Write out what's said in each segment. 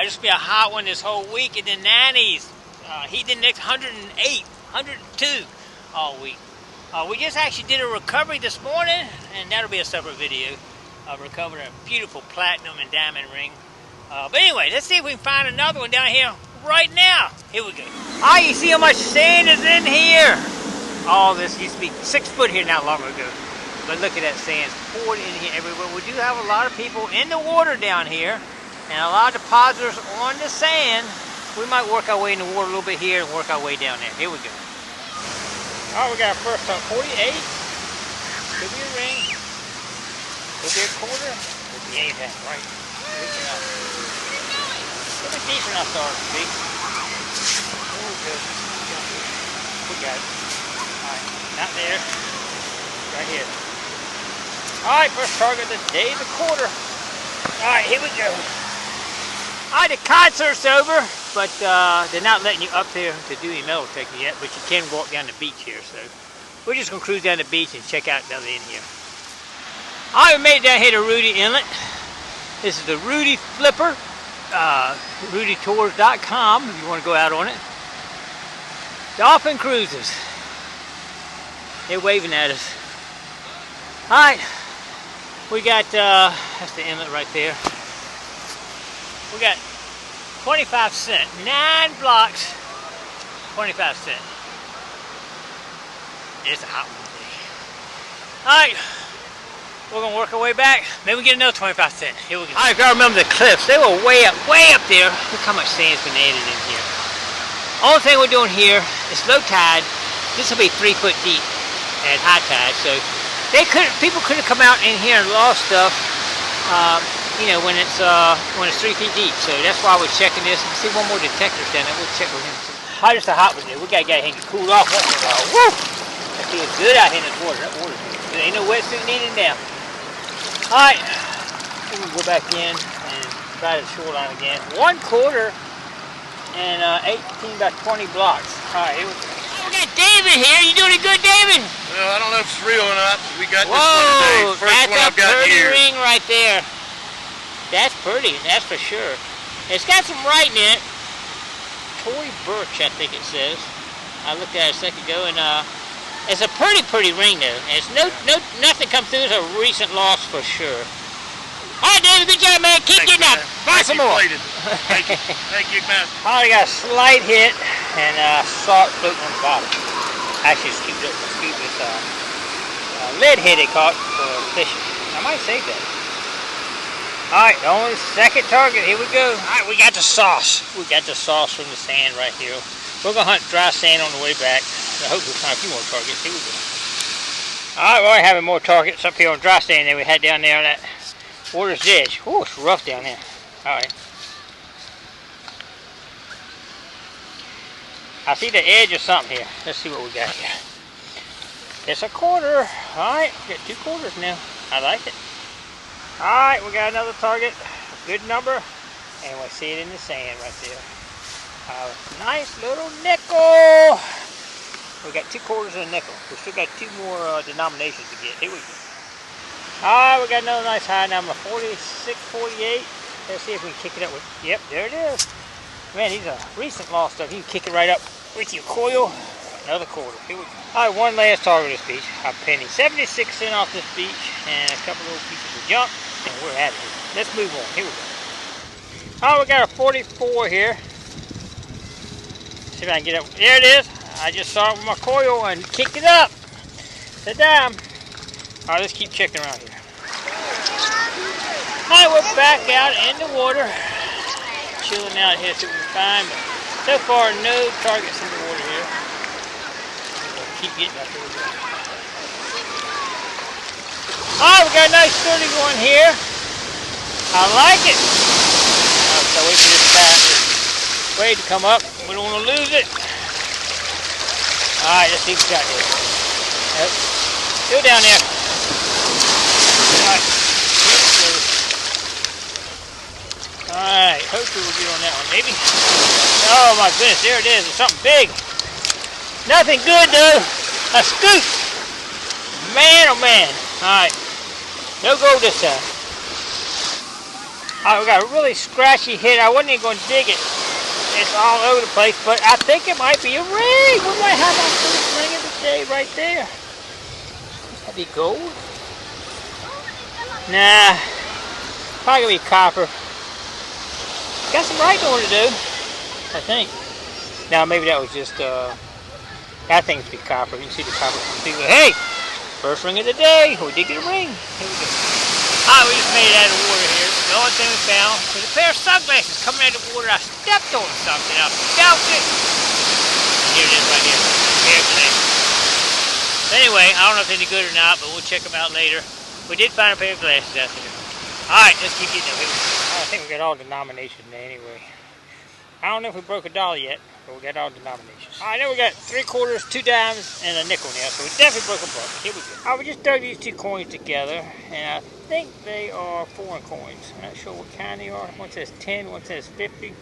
This will be a hot one this whole week in the 90s. Heat index 108, 102 all week. We just actually did a recovery this morning, and that'll be a separate video. Recovering a beautiful platinum and diamond ring. But anyway, let's see if we can find another one down here right now. Here we go. You see how much sand is in here? All this used to be 6 foot here not long ago. But look at that sand poured in here everywhere. We do have a lot of people in the water down here, and a lot of depositors on the sand. We might work our way in the water a little bit here and work our way down there. Here we go. We got our first 48. Could be a ring. Could be a quarter. Could be anything, right? Could be deep enough to be. Oh, good. We got it. Alright, not there. Right here. Alright, first target of the day, the quarter. Alright, here we go. Alright, the concert's over, but they're not letting you up there to do any metal detecting yet, but you can walk down the beach here, so we're just going to cruise down the beach and check out the other end here. Alright, we made it down here to Rudy Inlet. This is the Rudy Flipper, rudytours.com if you want to go out on it. Dolphin Cruises. They're waving at us. Alright, we got, that's the inlet right there. We got 25 cents, 9 blocks, 25 cents. It's a hot one today. Alright, we're going to work our way back. Maybe we get another 25 cents. Here we go. Alright, if y'all remember the cliffs, they were way up there. Look how much sand's been added in here. Only thing we're doing here is low tide. This will be 3 foot deep at high tide, so people couldn't come out in here and lost stuff, you know, when it's 3 feet deep. So that's why we're checking this. And see one more detectorist down there. We'll check with him. How just a hot one there. We gotta get here and get cooled off. Woo! That feels good out here in this water. That water's good. There ain't no wetsuit needed now. Alright, we're gonna go back in and try the shoreline again. 1 quarter and 18 by 20 blocks. Alright, here we go. We got David here. You doing it good, David? Well, I don't know if it's real or not. We got this one today. First one I've got here. That's a pretty ring right there. That's pretty, that's for sure. It's got some writing in it. Tory Burch, I think it says. I looked at it a second ago, and it's a pretty ring though. And it's nothing come through. It's a recent loss for sure. All right, David, good job, man. Keep getting up. Buy some more. Thank you. Thank you, Gigmaster. I got a slight hit and salt floating on the bottom. Actually, scooped up the scoop. It's lead hit it caught for fishing. I might save that. Alright, only second target. Here we go. Alright, we got the sauce. We got the sauce from the sand right here. We're going to hunt dry sand on the way back. I hope we'll find a few more targets. Here we go. Alright, we're having more targets up here on dry sand than we had down there on that water's edge. Oh, it's rough down there. Alright. I see the edge of something here. Let's see what we got here. It's a quarter. Alright, we got 2 quarters now. I like it. Alright, we got another target. Good number. And we see it in the sand right there. Nice little nickel. We got 2 quarters and a nickel. We still got 2 more denominations to get. Here we go. Alright, we got another nice high number. 46, 48. Let's see if we can kick it up with. Yep, there it is. Man, these are recent lost stuff. You can kick it right up with your coil. Another quarter. Here we go. Alright, one last target of this beach. A penny. 76 cents off this beach. And a couple little pieces of junk. And we're at it. Let's move on. Here we go. Oh, we got a 44 here. See if I can get up. There it is. I just saw it with my coil and kicked it up. It's a dime. Alright, let's keep checking around here. Alright, we're back out in the water. Chilling out here, see what we can find. But so far, no targets in the water here. We'll keep getting up here. Alright, we got a nice sturdy one here. I like it. So wait for this time. Wait to come up. We don't want to lose it. Alright, let's see what we got here. Yep. Still down there. Alright. Alright, hopefully we'll get on that one, maybe. Oh my goodness, there it is. It's something big. Nothing good though. A scoop. Man, oh man. Alright. No gold this time. Alright, we got a really scratchy hit. I wasn't even going to dig it. It's all over the place, but I think it might be a ring. We might have our first ring of the day right there. That'd be gold. Nah, probably gonna be copper. Got some right on to do, I think. Now maybe that was just that thing's be copper. You can see the copper. Hey, first ring of the day. We did get a ring. Here we go. Alright, we just made it out of the water here. The only thing we found was a pair of sunglasses coming out of the water. I stepped on something. I felt it. And here it is right here. Pair of glasses. Anyway, I don't know if they're any good or not, but we'll check them out later. We did find a pair of glasses out there. Alright, let's keep getting them. I think we got all denominations there anyway. I don't know if we broke a dollar yet, but we got all denominations. Alright, now we got 3/4, 2 dimes, and a nickel now, so we definitely broke a buck. Here we go. Alright, we just threw these two coins together, and I think they are foreign coins. I'm not sure what kind they are. One says 10, one says 50.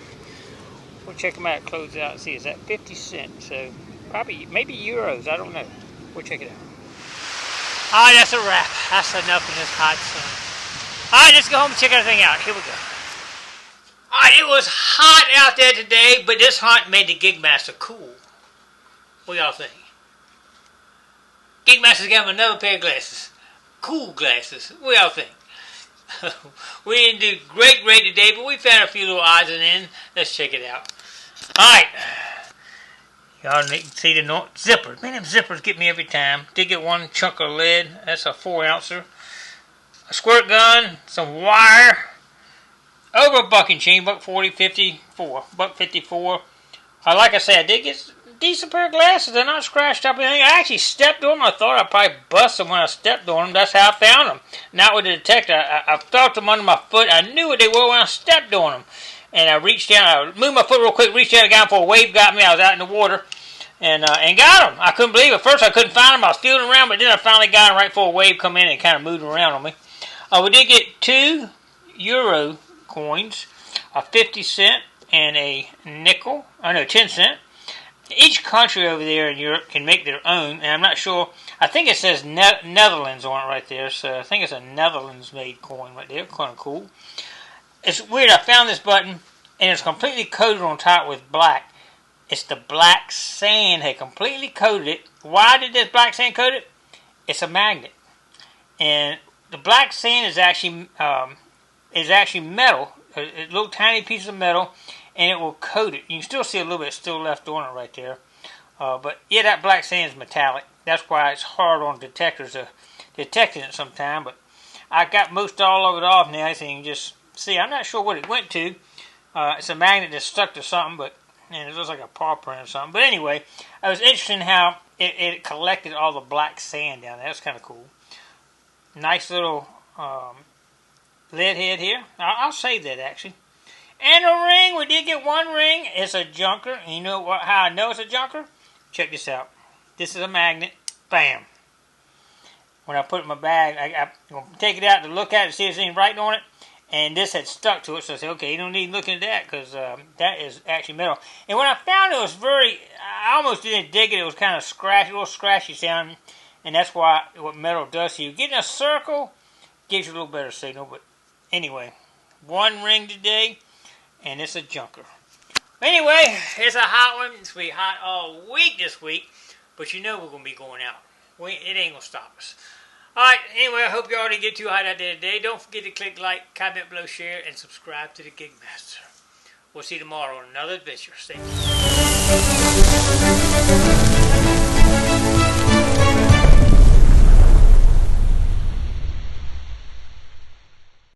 We'll check them out, close it out, and see. Is that 50 cents? So, probably, maybe euros, I don't know. We'll check it out. Alright, that's a wrap. That's enough in this hot sun. Alright, let's go home and check everything out. Here we go. Alright, it was hot out there today, but this hunt made the Gigmaster cool. What y'all think? Gigmaster's got him another pair of glasses. Cool glasses. What y'all think? We didn't do great today, but we found a few little odds and ends. Let's check it out. Alright. Y'all can see the zippers. Man, them zippers get me every time. Did get one chunk of lead. That's a 4-ouncer. A squirt gun. Some wire. Over a buck and change. $1.40, 54. $1.54. Like I said, I did get a decent pair of glasses. They're not scratched up or anything. I actually stepped on them. I thought I'd probably bust them when I stepped on them. That's how I found them. Not with the detector. I felt them under my foot. I knew what they were when I stepped on them. And I reached down. I moved my foot real quick. Reached down again before a wave got me. I was out in the water. And got them. I couldn't believe it. At first I couldn't find them. I was feeling around. But then I finally got them right before a wave come in and kind of moved around on me. We did get 2 euro coins. A 50 cent and a nickel. 10 cent. Each country over there in Europe can make their own, and I'm not sure. I think it says Netherlands on it right there, so I think it's a Netherlands-made coin right there. Kind of cool. It's weird. I found this button, and it's completely coated on top with black. It's the black sand had completely coated it. Why did this black sand coat it? It's a magnet, and the black sand is actually metal. A little tiny piece of metal, and it will coat it. You can still see a little bit still left on it right there. But yeah, that black sand is metallic. That's why it's hard on detectors to detect it sometime. But I got most all of it off now, so you can just see. I'm not sure what it went to. It's a magnet that's stuck to something, and it looks like a paw print or something. But anyway, it was interesting how it collected all the black sand down there. That's kind of cool. Nice little lead head here. I'll save that actually. And a ring. We did get one ring. It's a junker. And you know how I know it's a junker? Check this out. This is a magnet. Bam. When I put it in my bag, I'm going to take it out to look at it, see if there's anything writing on it. And this had stuck to it, so I said, okay, you don't need looking at that because that is actually metal. And when I found it, was I almost didn't dig it. It was kind of scratchy, a little scratchy sounding. And that's what metal does to you. Getting a circle gives you a little better signal. But anyway, one ring today, and it's a junker. Anyway, it's a hot one. It's going to be hot all week this week. But you know we're going to be going out. It ain't going to stop us. Alright, anyway, I hope you already get too hot out there today. Don't forget to click like, comment below, share, and subscribe to the Gigmaster. We'll see you tomorrow on another adventure. Stay tuned.